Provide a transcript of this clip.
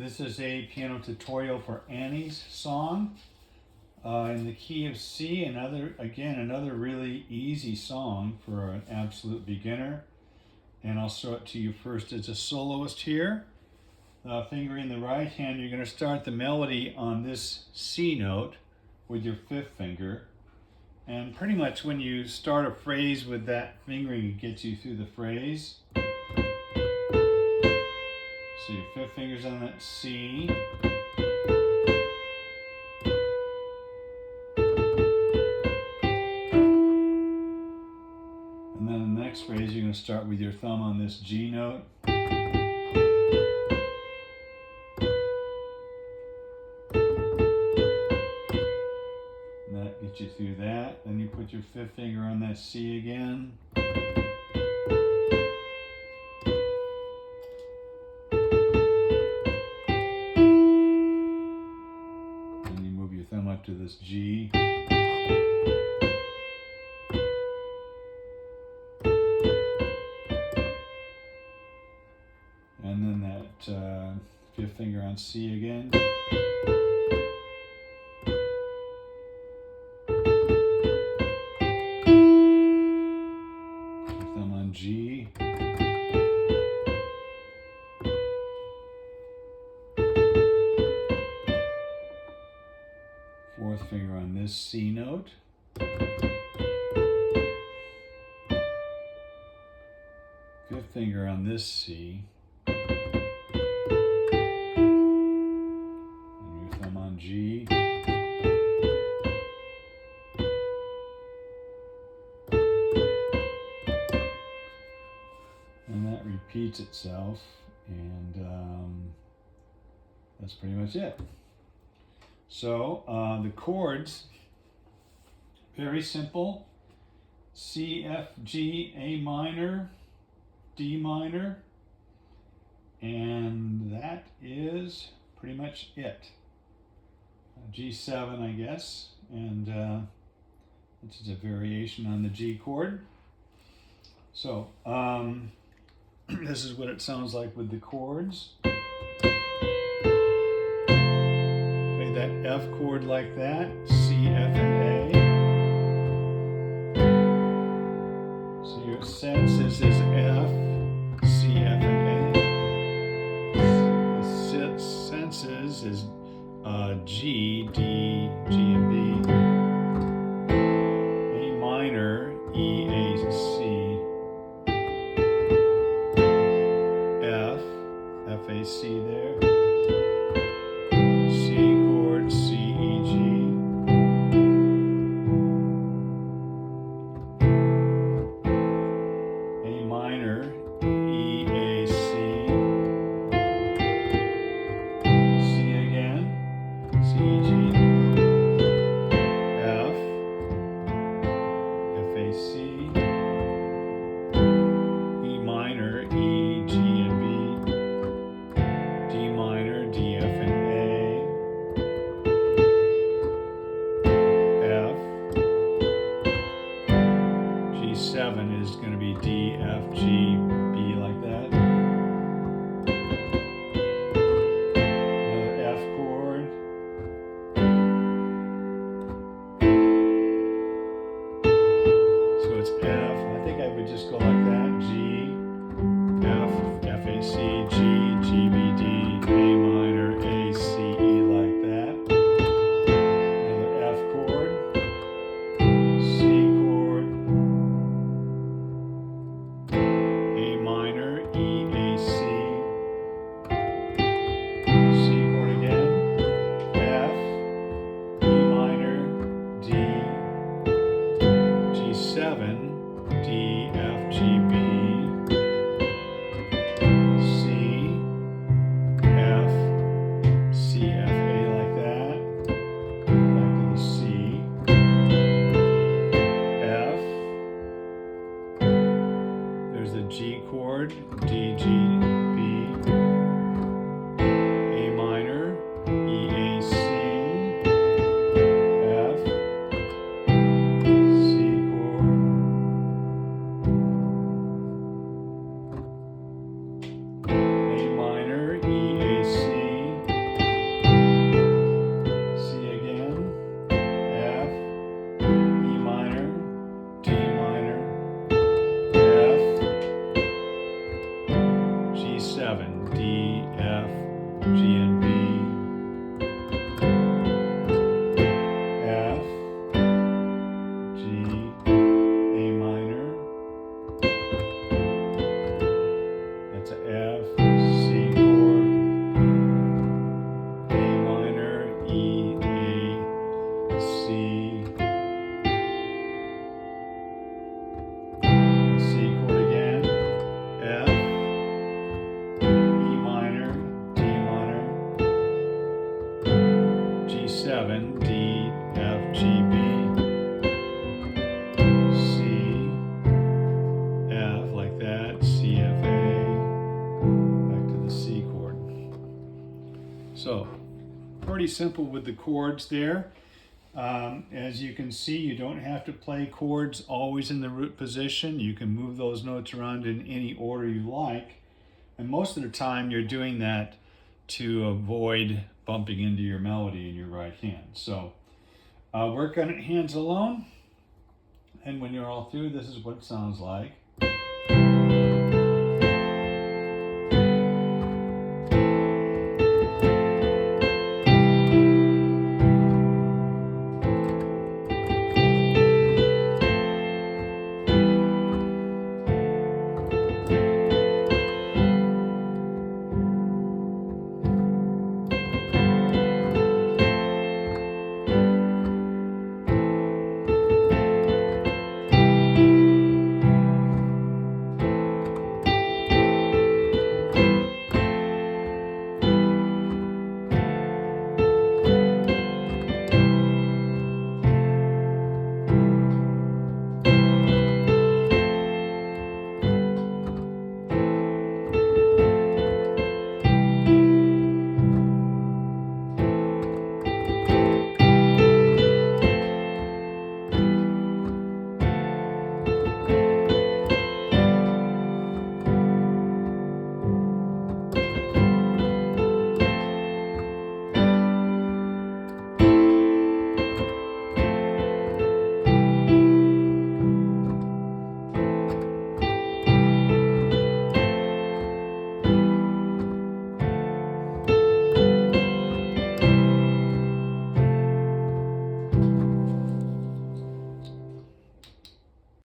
This is a piano tutorial for Annie's song in the key of C. Another really easy song for an absolute beginner. And I'll show it to you first as a soloist here. Finger in the right hand, you're going to start the melody on this C note with your fifth finger. And pretty much when you start a phrase with that fingering, it gets you through the phrase. So your fifth finger's on that C. And then the next phrase, you're going to start with your thumb on this G note. And that gets you through that. Then you put your fifth finger on that C again. Thumb up to this G. And then that fifth finger on C again. Your thumb on G. Fourth finger on this C note. Fifth finger on this C. And your thumb on G. And that repeats itself, and that's pretty much it. So the chords, very simple: C, F, G, A minor, D minor, and that is pretty much it. G7, I guess, and this is a variation on the G chord. So this is what it sounds like with the chords. That F chord like that, C, F, and A. So your senses is F, C, F, and A. The senses is G, D, G, and B. A minor, E, A, C. F, F, A, C there. G and B, F, G, A minor, that's a F, C chord, A minor, E, A, C, C chord again, F, E minor, D minor, G7, D, F, G, B, C, F, like that, C, F, A, back to the C chord. So, pretty simple with the chords there. As you can see, you don't have to play chords always in the root position. You can move those notes around in any order you like. And most of the time you're doing that to avoid bumping into your melody in your right hand. So work on it hands alone. And when you're all through, this is what it sounds like.